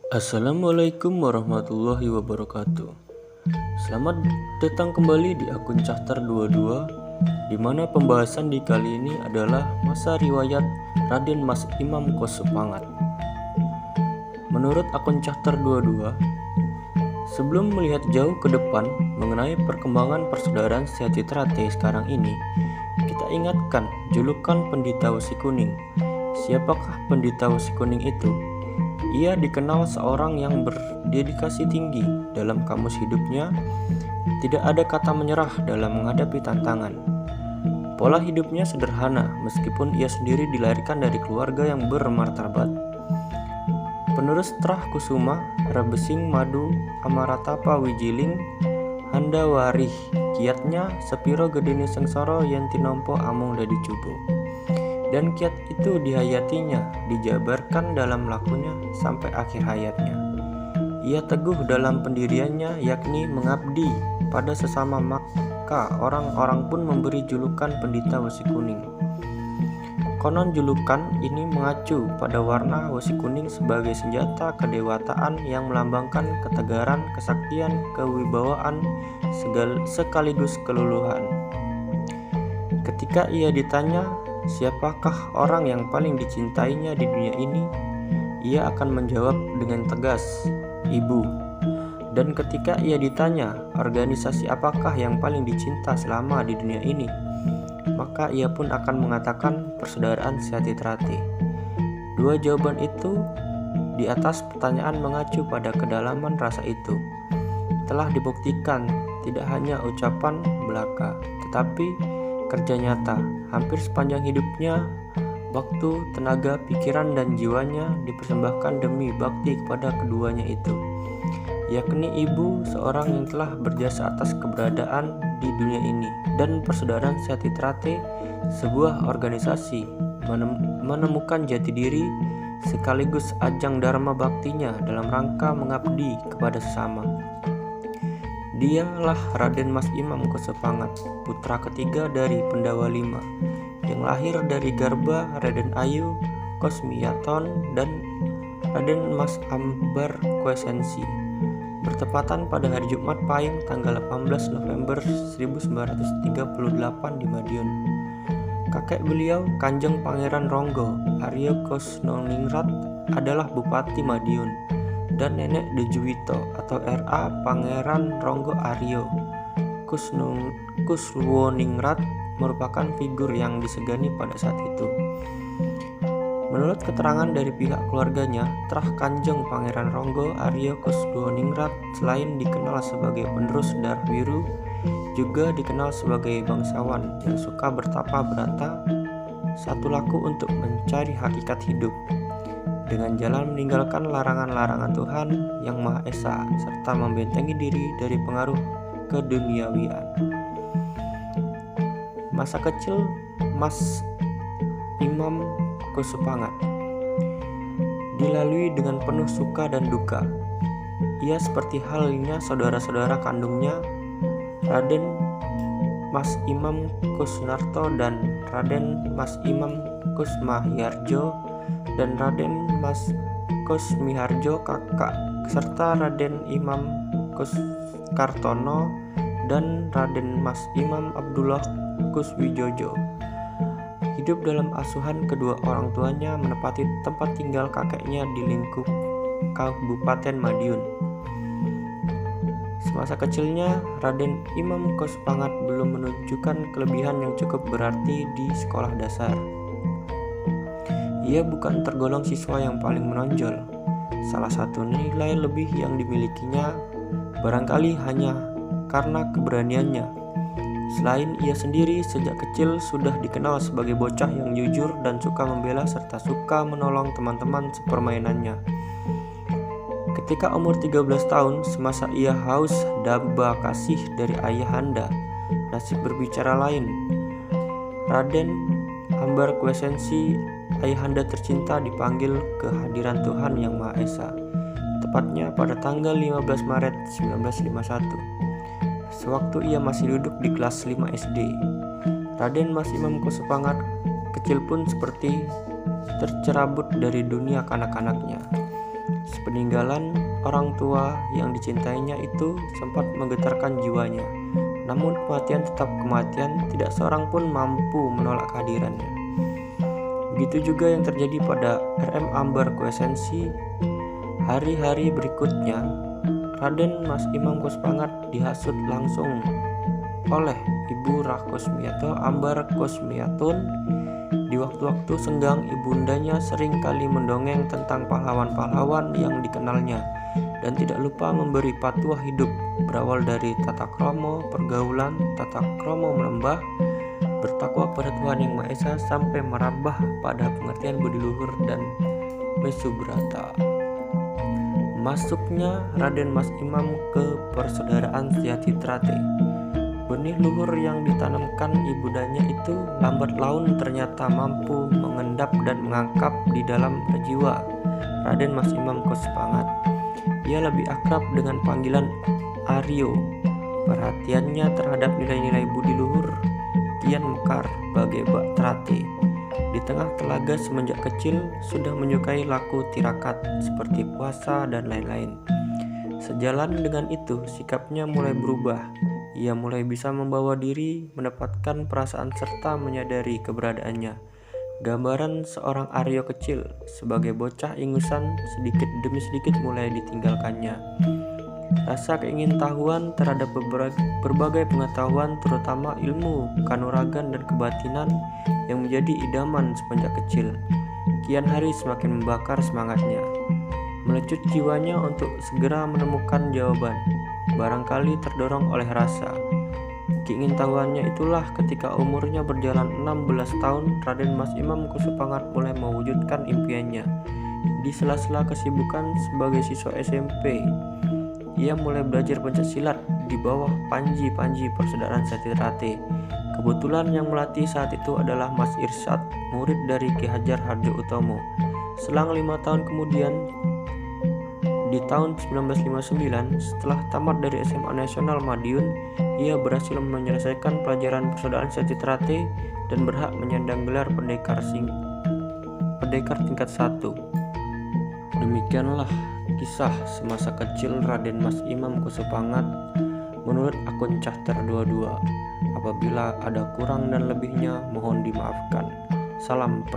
Assalamualaikum warahmatullahi wabarakatuh. Selamat datang kembali di akun Cahtar22, di mana pembahasan di kali ini adalah masa riwayat Raden Mas Imam Kosupangat. Menurut akun Cahtar22, sebelum melihat jauh ke depan mengenai perkembangan persaudaraan Seati Trate sekarang ini, kita ingatkan julukan Pendita Wesi Kuning. Siapakah Pendita Wesi Kuning itu? Ia dikenal seorang yang berdedikasi tinggi. Dalam kamus hidupnya, tidak ada kata menyerah dalam menghadapi tantangan. Pola hidupnya sederhana, meskipun ia sendiri dilahirkan dari keluarga yang bermartabat. Penerus Trah Kusuma, Rebesing Madu, Amaratapa Wijiling, Handa Warih, kiatnya sepiro gedene sengsara yen tinompo amung dadi cubo. Dan kiat itu dihayatinya, dijabarkan dalam lakunya sampai akhir hayatnya. Ia teguh dalam pendiriannya, yakni mengabdi pada sesama, maka orang-orang pun memberi julukan Pendita Wesi Kuning. Konon julukan ini mengacu pada warna wesi kuning sebagai senjata kedewataan yang melambangkan ketegaran, kesaktian, kewibawaan, sekaligus keluluhan. Ketika ia ditanya siapakah orang yang paling dicintainya di dunia ini, ia akan menjawab dengan tegas, ibu. Dan ketika ia ditanya organisasi apakah yang paling dicinta selama di dunia ini, maka ia pun akan mengatakan Persaudaraan Seati Trate. Dua jawaban itu di atas pertanyaan mengacu pada kedalaman rasa itu. Telah dibuktikan tidak hanya ucapan belaka, tetapi kerja nyata. Hampir sepanjang hidupnya, waktu, tenaga, pikiran, dan jiwanya dipersembahkan demi bakti kepada keduanya itu, yakni ibu, seorang yang telah berjasa atas keberadaan di dunia ini, dan Persaudaraan Seati Trate, sebuah organisasi menemukan jati diri sekaligus ajang dharma baktinya dalam rangka mengabdi kepada sesama. Dialah Raden Mas Imam Kosupangat, putra ketiga dari Pendawa V, yang lahir dari garba Raden Ayu Kosmiyaton dan Raden Mas Ambar Kwesensi, bertepatan pada hari Jumat Pahing tanggal 18 November 1938 di Madiun. Kakek beliau, Kanjeng Pangeran Ronggo Aryo Kusnoningrat, adalah Bupati Madiun, dan nenek Dejuwito atau R.A. Pangeran Ronggo Aryo Kuswoningrat merupakan figur yang disegani pada saat itu. Menurut keterangan dari pihak keluarganya, Trah Kanjeng Pangeran Ronggo Aryo Kuswoningrat selain dikenal sebagai penerus darah biru, juga dikenal sebagai bangsawan yang suka bertapa berata, satu laku untuk mencari hakikat hidup dengan jalan meninggalkan larangan-larangan Tuhan Yang Maha Esa serta membentengi diri dari pengaruh keduniawian. Masa kecil Mas Imam Kosupangat dilalui dengan penuh suka dan duka. Ia seperti halnya saudara-saudara kandungnya, Raden Mas Imam Kusnarto dan Raden Mas Imam Kusmahyarjo dan Raden Mas Kusmiharjo kakak, serta Raden Imam Kuskartono dan Raden Mas Imam Abdullah Kuswijojo. Hidup dalam asuhan kedua orang tuanya, menepati tempat tinggal kakeknya di lingkup Kabupaten Madiun. Semasa kecilnya, Raden Imam Kosupangat belum menunjukkan kelebihan yang cukup berarti di sekolah dasar. Ia bukan tergolong siswa yang paling menonjol. Salah satu nilai lebih yang dimilikinya barangkali hanya karena keberaniannya. Selain ia sendiri sejak kecil sudah dikenal sebagai bocah yang jujur dan suka membela serta suka menolong teman-teman sepermainannya. Ketika umur 13 tahun, semasa ia haus damba kasih dari ayahanda, nasib berbicara lain. Raden Ambar Kwesensi, ayahanda tercinta, dipanggil ke hadiran Tuhan Yang Maha Esa, tepatnya pada tanggal 15 Maret 1951. Sewaktu ia masih duduk di kelas 5 SD, Raden Mas Imam Kosupangat kecil pun seperti tercerabut dari dunia kanak-kanaknya. Peninggalan orang tua yang dicintainya itu sempat menggetarkan jiwanya. Namun kematian tetap kematian, tidak seorang pun mampu menolak kehadirannya. Begitu juga yang terjadi pada RM Ambar Kwesensi. Hari-hari berikutnya, Raden Mas Imam Kuspangat dihasut langsung oleh Ibu Rakosmiato Ambar Kosmiatun. Di waktu-waktu senggang, ibundanya sering kali mendongeng tentang pahlawan-pahlawan yang dikenalnya dan tidak lupa memberi patuah hidup berawal dari tata krama pergaulan, tata krama menembah, bertakwa pada Tuhan Yang Maha Esa sampai merambah pada pengertian budi luhur dan mesubrata. Masuknya Raden Mas Imam ke persaudaraan Setyaki Trate. Benih luhur yang ditanamkan ibundanya itu lambat laun ternyata mampu mengendap dan mengangkap di dalam jiwa Raden Mas Imam Kuspangat. Ia lebih akrab dengan panggilan Aryo. Perhatiannya terhadap nilai-nilai budi luhur kian mekar bagai bak trate. Di tengah telaga semenjak kecil sudah menyukai laku tirakat seperti puasa dan lain-lain. Sejalan dengan itu, sikapnya mulai berubah. Ia mulai bisa membawa diri, mendapatkan perasaan serta menyadari keberadaannya. Gambaran seorang Aryo kecil sebagai bocah ingusan sedikit demi sedikit mulai ditinggalkannya. Rasa keingintahuan terhadap berbagai pengetahuan, terutama ilmu kanuragan dan kebatinan yang menjadi idaman semenjak kecil, kian hari semakin membakar semangatnya. Melecut jiwanya untuk segera menemukan jawaban, barangkali terdorong oleh rasa. Keingintahuannya itulah ketika umurnya berjalan 16 tahun, Raden Mas Imam Kuspangat mulai mewujudkan impiannya. Di sela-sela kesibukan sebagai siswa SMP, ia mulai belajar pencaksilat di bawah panji-panji persaudaraan Setyaki Trate. Kebetulan yang melatih saat itu adalah Mas Irsyad, murid dari Ki Hajar Hardjoatomo. Selang 5 tahun kemudian, di tahun 1959, setelah tamat dari SMA Nasional Madiun, ia berhasil menyelesaikan pelajaran persaudaraan Setyaki Trate dan berhak menyandang gelar pendekar tingkat 1. Demikianlah kisah semasa kecil Raden Mas Imam Kuspangat menurut akun Cahter 22. Apabila ada kurang dan lebihnya, mohon dimaafkan. Salam